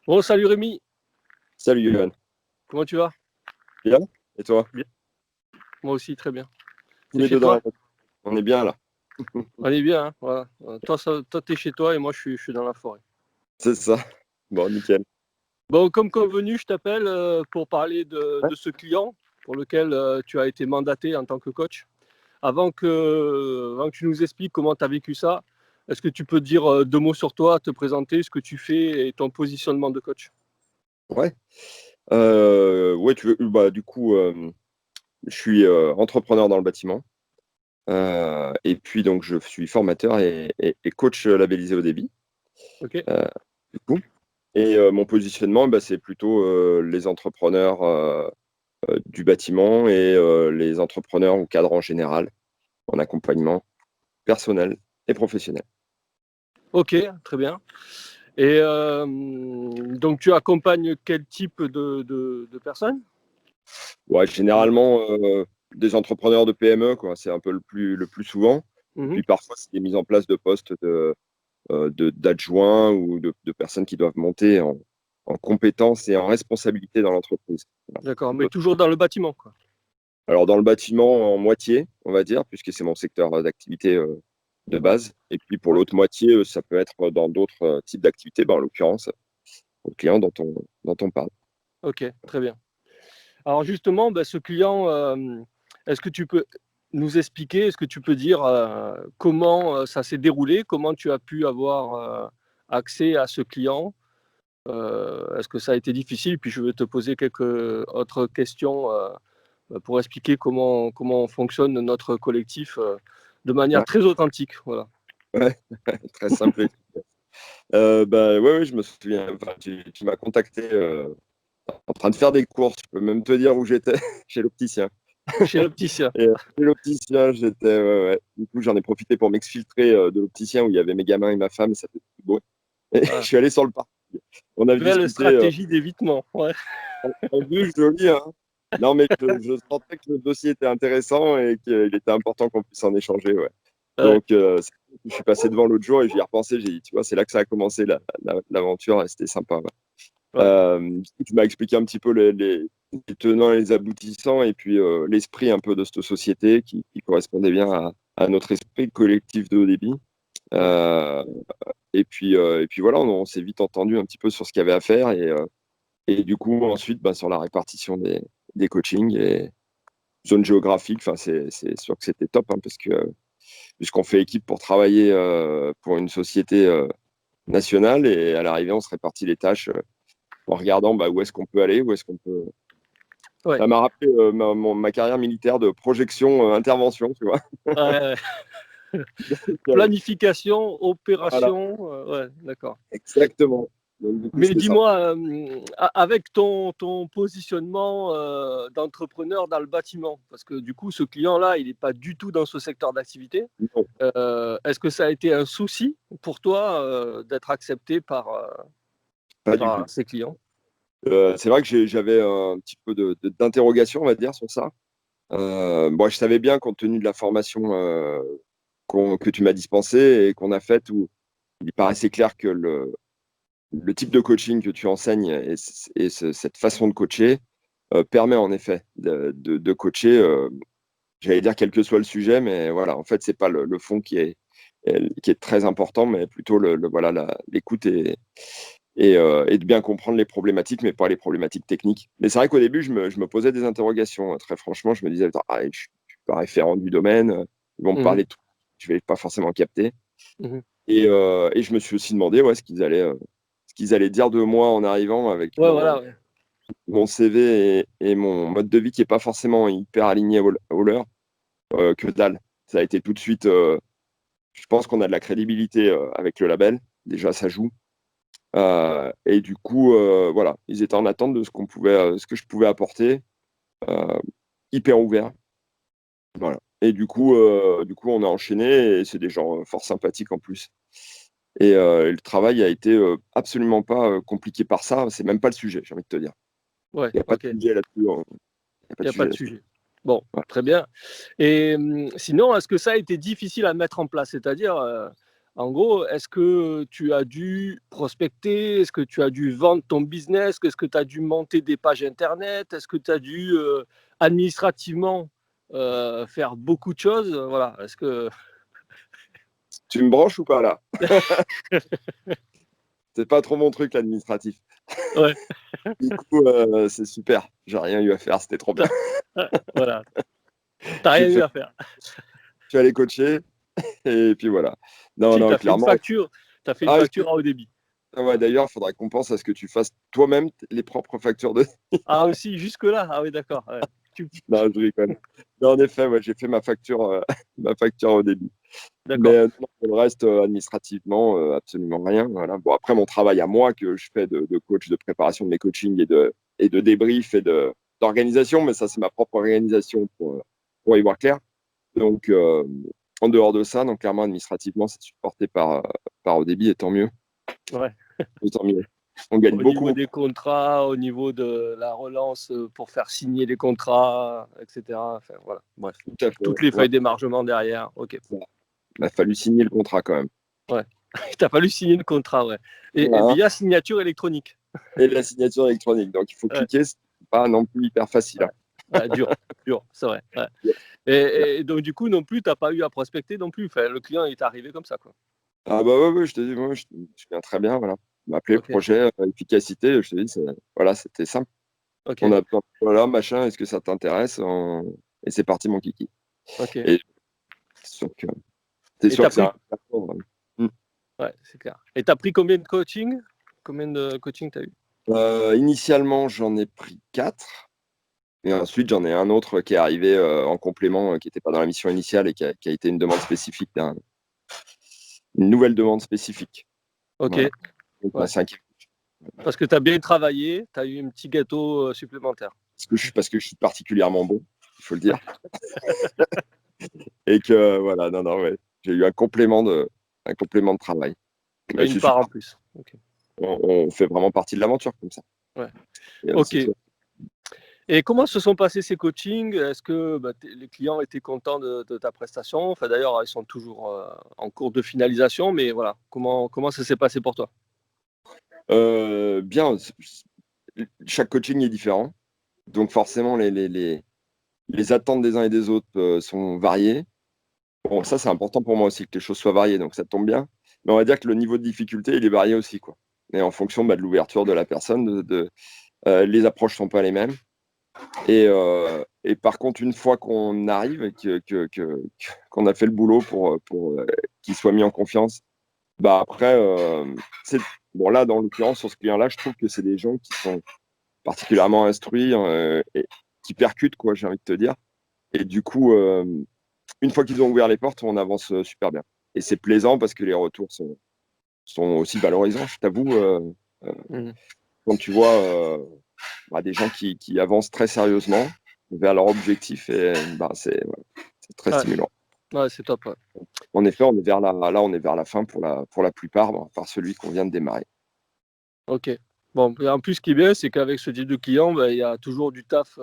Bon, salut Rémi, Salut Yohan. comment tu vas? Bien? Et toi? Bien. Moi aussi, très bien. Tous T'es les chez deux dans la toi? voiture. On est bien là. On est bien, hein, voilà. Toi, t'es chez toi et moi, je suis dans la forêt. C'est ça. Bon, nickel. Bon, comme convenu, je t'appelle pour parler de, Ouais. de ce client pour lequel tu as été mandaté en tant que coach. Avant que tu nous expliques comment tu as vécu ça, est-ce que tu peux dire deux mots sur toi, te présenter, ce que tu fais et ton positionnement de coach? Ouais. Ouais, tu veux. Bah, du coup, je suis entrepreneur dans le bâtiment. Et puis, donc, je suis formateur et coach labellisé au débit. Ok, euh, du coup. Et mon positionnement, bah, c'est plutôt les entrepreneurs du bâtiment et les entrepreneurs ou cadres en général, en accompagnement personnel et professionnel. ok, très bien. Et donc, tu accompagnes quel type de personnes? Ouais, Dis-moi. généralement, des entrepreneurs de PME, quoi. C'est un peu le plus souvent. Et Mhm. puis parfois, c'est des mises en place de postes d'adjoints ou de personnes qui doivent monter en compétences et en responsabilité dans l'entreprise. Voilà. D'accord, mais toujours dans le bâtiment, quoi. Alors, dans le bâtiment, en moitié, on va dire, puisque c'est mon secteur d'activité de Ouais, base. Et puis pour ouais. l'autre moitié, ça peut être dans d'autres types d'activités, bah, en l'occurrence, au client dont on parle. Ok, très bien. Alors justement, ben, ce client, est-ce que tu peux nous expliquer, est-ce que tu peux dire comment ça s'est déroulé, comment tu as pu avoir accès à ce client? Est-ce que ça a été difficile? Puis je vais te poser quelques autres questions pour expliquer comment fonctionne notre collectif de manière Ouais, très authentique. Voilà. ouais, très simple. Bah, ouais, ouais, je me souviens. Enfin, tu m'as contacté en train de faire des courses. Je peux même te dire où j'étais, chez l'opticien. Chez l'opticien. Et chez l'opticien, j'étais. Ouais, ouais. Du coup, j'en ai profité pour m'exfiltrer de l'opticien où il y avait mes gamins et ma femme, et ça fait tout beau. Et je Voilà. suis allé sur le parc. On a Belle discuté stratégie d'évitement. Ouais. en vue, joli, hein. Non, mais je sentais que le dossier était intéressant et qu'il était important qu'on puisse en échanger, ouais. Ouais. Donc, je suis passé devant l'autre jour et j'y ai repensé. J'ai dit, tu vois, c'est là que ça a commencé l'aventure et c'était sympa, ouais. Ouais. Tu m'as expliqué un petit peu les tenants et les aboutissants et puis l'esprit un peu de cette société qui correspondait bien à notre esprit collectif de haut débit. Ouais. Euh, et puis voilà, on s'est vite entendu un petit peu sur ce qu'il y avait à faire et du coup ensuite bah, sur la répartition des coachings et zone géographique. Enfin, c'est sûr que c'était top hein, parce que puisqu'on fait équipe pour travailler pour une société nationale et à l'arrivée on se répartit les tâches en regardant bah, où est-ce qu'on peut aller, où est-ce qu'on peut. Ouais. Ça m'a rappelé ma carrière militaire de projection intervention, tu vois. Ouais. Donc, Planification, voilà, opération, ouais, d'accord. exactement. Donc du coup Mais c'était sympa. dis-moi, avec ton positionnement d'entrepreneur dans le bâtiment, parce que du coup, ce client-là, il n'est pas du tout dans ce secteur d'activité, Non, est-ce que ça a été un souci pour toi d'être accepté pas du par tout. ses clients? C'est vrai que j'avais un petit peu d'interrogation, on va dire, sur ça. Bon, je savais bien, compte tenu de la formation que tu m'as dispensée et qu'on a faite, où il paraissait clair que le type de coaching que tu enseignes et cette façon de coacher permet en effet de coacher, j'allais dire quel que soit le sujet, mais voilà, en fait, c'est pas le fond qui est très important, mais plutôt voilà, l'écoute et de bien comprendre les problématiques, mais pas les problématiques techniques. Mais c'est vrai qu'au début, je me posais des interrogations. Très franchement, je me disais, attends, je suis pas référent du domaine, ils vont me Mhm, parler de tout, je vais pas forcément capter. mhm. Et je me suis aussi demandé ouais, ce qu'ils allaient dire de moi en arrivant avec Ouais, voilà, ouais. mon CV et mon mode de vie qui est pas forcément hyper aligné au leur, que dalle. Ça a été tout de suite, je pense qu'on a de la crédibilité avec le label, déjà ça joue. Et du coup, voilà, ils étaient en attente de ce que je pouvais apporter, euh, hyper ouvert. Voilà. Et du coup, on a enchaîné et c'est des gens fort sympathiques en plus. Et le travail a été absolument pas compliqué par ça. C'est même pas le sujet, j'ai envie de te dire. Ouais, Il n'y a pas de ok, il sujet là-dessus, hein. Il n'y a pas de n'y a pas sujet de là-dessus. sujet. Bon, Ouais. très bien. Et sinon, est-ce que ça a été difficile à mettre en place? C'est-à-dire, En gros, est-ce que tu as dû prospecter? Est-ce que tu as dû vendre ton business? Est-ce que tu as dû monter des pages internet? Est-ce que tu as dû administrativement faire beaucoup de choses? Voilà. Est-ce que Tu me branches ou pas là? C'est pas trop mon truc l'administratif. ouais, Du coup, c'est super. J'ai rien eu à faire, c'était trop bien. voilà, t'as J'ai rien eu fait, à faire. je suis allé coacher et puis voilà. Non, Si, non, clairement. t'as fait une Ah, facture à haut débit. ouais, d'ailleurs, il faudrait qu'on pense à ce que tu fasses toi-même les propres factures de. Ah aussi, jusque-là. Ah oui, d'accord. Ouais. Tu- Non, je rigole. Mais en effet, ouais, j'ai fait ma facture, ma facture au début. Mais D'accord. non, pour le reste, administrativement, absolument rien. Voilà. Bon, après, mon travail à moi que je fais de coach, de préparation de mes coachings et de débrief et d'organisation, mais ça, c'est ma propre organisation pour y voir clair. Donc, en dehors de ça, donc clairement, administrativement, c'est supporté par Odeby et tant mieux. Ouais. Et tant mieux. On gagne Au niveau beaucoup. des contrats, au niveau de la relance pour faire signer les contrats, etc. Enfin, voilà. Bref. Tout à fait. Toutes les Ouais, feuilles d'émargement derrière. Ok. ça. Il a fallu signer le contrat quand même. Ouais. T'as fallu signer le contrat, ouais. Et Voilà. via signature électronique. Et la signature électronique. Donc, il faut Ouais. cliquer. C'est pas non plus hyper facile, Ouais. Ouais, dur, dur, c'est vrai. Ouais. Et donc, du coup, non plus, t'as pas eu à prospecter non plus. Enfin, le client est arrivé comme ça, quoi. Ah bah ouais, ouais, je te dis, moi, je viens très bien, voilà. M'appeler Ok, projet, efficacité, je te dis, voilà, c'était simple. ok, On a besoin, voilà, machin, est-ce que ça t'intéresse? Et c'est parti, mon kiki. ok. Et c'est sûr que, c'est Et sûr t'as que c'est pris, un parcours, hein. Mm. ouais, c'est clair. Et t'as pris combien de coaching? Combien de coaching t'as eu? Initialement, j'en ai pris 4. Et ensuite, j'en ai un autre qui est arrivé en complément, qui n'était pas dans la mission initiale et qui a été une demande spécifique, une nouvelle demande spécifique. Ok, Voilà. Donc, ma ouais. cinquième. Parce que t'as bien travaillé, t'as eu un petit gâteau supplémentaire. Parce que je suis particulièrement bon, il faut le dire. Et que voilà, non, non, ouais, j'ai eu un complément de travail. Et Mais une c'est part super. en plus. Ok, On fait vraiment partie de l'aventure comme ça. ouais. Et, Ok. c'est chouette. Et comment se sont passés ces coachings? Est-ce que les clients étaient contents de ta prestation? Enfin, d'ailleurs, ils sont toujours en cours de finalisation, mais voilà, comment ça s'est passé pour toi? Bien, chaque coaching est différent. Donc forcément, les attentes des uns et des autres sont variées. Bon, ça, c'est important pour moi aussi que les choses soient variées, donc ça tombe bien. Mais on va dire que le niveau de difficulté, il est varié aussi, quoi. Et en fonction de l'ouverture de la personne, les approches sont pas les mêmes. Et par contre, une fois qu'on arrive et qu'on a fait le boulot pour qu'il soit mis en confiance, bah après, c'est bon là, dans l'occurrence, sur ce client-là, je trouve que c'est des gens qui sont particulièrement instruits et qui percutent, quoi, j'ai envie de te dire. Et du coup, une fois qu'ils ont ouvert les portes, on avance super bien. Et c'est plaisant parce que les retours sont aussi valorisants, je t'avoue. Euh, Mhm. quand tu vois des gens qui avancent très sérieusement vers leur objectif, et bah, c'est très Ouais, stimulant. ouais, c'est top. Ouais. En effet, on est vers la fin pour la plupart, bon, à part celui qu'on vient de démarrer. Ok. Bon, et en plus, ce qui est bien, c'est qu'avec ce type de client, il y a toujours du taf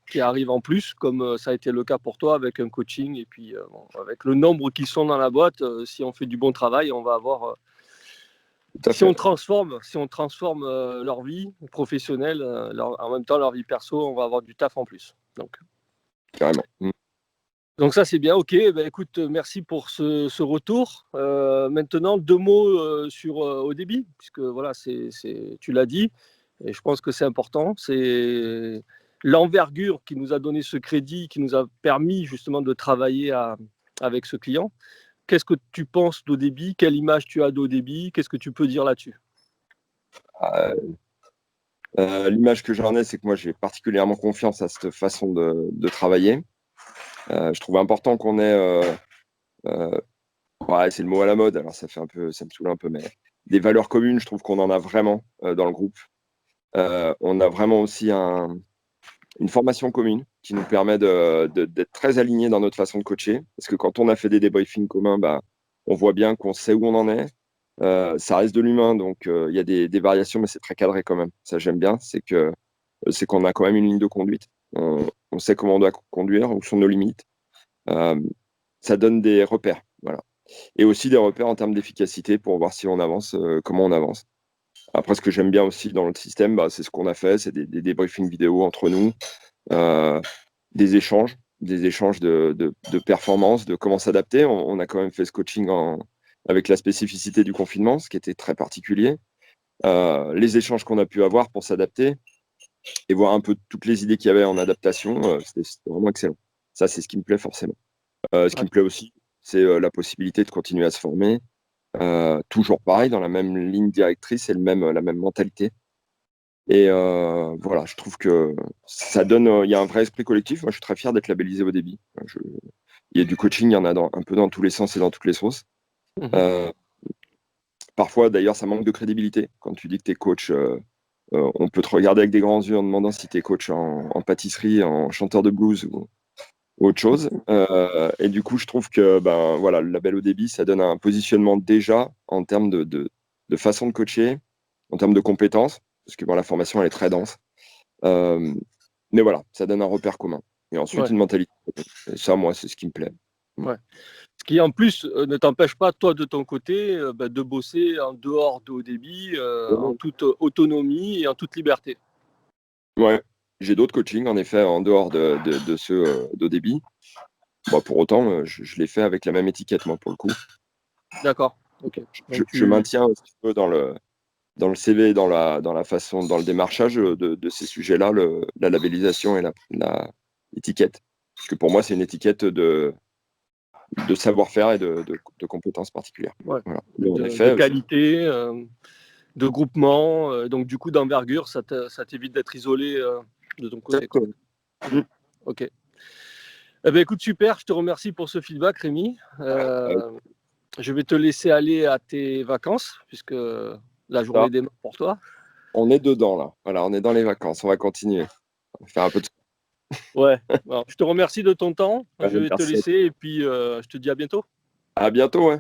qui arrive en plus, comme ça a été le cas pour toi avec un coaching. Et puis, bon, avec le nombre qui sont dans la boîte, si on fait du bon travail, on va avoir. Tout à fait, Si on transforme leur vie professionnelle, en même temps leur vie perso, on va avoir du taf en plus. carrément. Donc ça c'est bien, ok. Ben, écoute, merci pour ce retour. Maintenant, deux mots sur au débit, puisque voilà, tu l'as dit, et je pense que c'est important. C'est l'envergure qui nous a donné ce crédit, qui nous a permis justement de travailler avec ce client. Qu'est-ce que tu penses d'Odeby? Quelle image tu as d'Odeby? Qu'est-ce que tu peux dire là-dessus? L'image que j'en ai, c'est que moi, j'ai particulièrement confiance à cette façon de travailler. Je trouve important qu'on ait, euh, ouais, c'est le mot à la mode, alors ça me saoule un peu, mais des valeurs communes, je trouve qu'on en a vraiment dans le groupe. On a vraiment aussi une formation commune qui nous permet d'être très alignés dans notre façon de coacher. Parce que quand on a fait des débriefings communs, bah, on voit bien qu'on sait où on en est. Ça reste de l'humain, donc il y a des variations, mais c'est très cadré quand même. Ça, j'aime bien, c'est qu'on a quand même une ligne de conduite. On sait comment on doit conduire, où sont nos limites. Euh, Ça donne des repères. Voilà. Et aussi des repères en termes d'efficacité pour voir si on avance, comment on avance. Après, ce que j'aime bien aussi dans le système, bah, c'est ce qu'on a fait, c'est des débriefings vidéo entre nous, euh, des échanges de performance, de comment s'adapter. On a quand même fait ce coaching avec la spécificité du confinement, ce qui était très particulier. Les échanges qu'on a pu avoir pour s'adapter et voir un peu toutes les idées qu'il y avait en adaptation, c'était vraiment excellent. Ça, c'est ce qui me plaît forcément. Ce qui Ouais. me plaît aussi, c'est la possibilité de continuer à se former. Toujours pareil, dans la même ligne directrice et la même mentalité. Et voilà, je trouve que ça donne, il y a un vrai esprit collectif. Moi, je suis très fier d'être labellisé au débit. Il y a du coaching, il y en a un peu dans tous les sens et dans toutes les sauces. Mhm. Euh, Parfois, d'ailleurs, ça manque de crédibilité. Quand tu dis que tu es coach, on peut te regarder avec des grands yeux en demandant si tu es coach en pâtisserie, en chanteur de blues ou autre chose. Et du coup, je trouve que ben, voilà, le label au débit, ça donne un positionnement déjà en termes de façon de coacher, en termes de compétences, parce que bon, la formation, elle est très dense. Euh, mais voilà, ça donne un repère commun. Et ensuite, Ouais, une mentalité. Et ça, moi, c'est ce qui me plaît. ouais. Ce qui en plus ne t'empêche pas, toi, de ton côté, de bosser en dehors de haut débit, en toute autonomie et en toute liberté. Ouais, j'ai d'autres coachings, en effet, en dehors de ceux d'au débit. Bon, pour autant, je l'ai fait avec la même étiquette, moi, pour le coup. D'accord. Ok. Donc Je tu. maintiens un petit peu dans le CV, dans la façon, dans le démarchage de ces sujets-là, la labellisation et l'étiquette. Parce que pour moi, c'est une étiquette de savoir-faire et de compétences particulières. Ouais. Voilà. Mais en De effet, qualité, de groupement, donc du coup d'envergure, ça t'évite d'être isolé de ton côté, quoi. exactement. Mm. Ok. Eh ben, écoute, super, je te remercie pour ce feedback, Rémi. Je vais te laisser aller à tes vacances, puisque la Ça, journée démarre pour toi. on est dedans, là. Voilà, on est dans les vacances. On va continuer. On va faire un peu de... Ouais. Alors, je te remercie de ton temps. Je vais te Merci. laisser et puis je te dis à bientôt. À bientôt, ouais.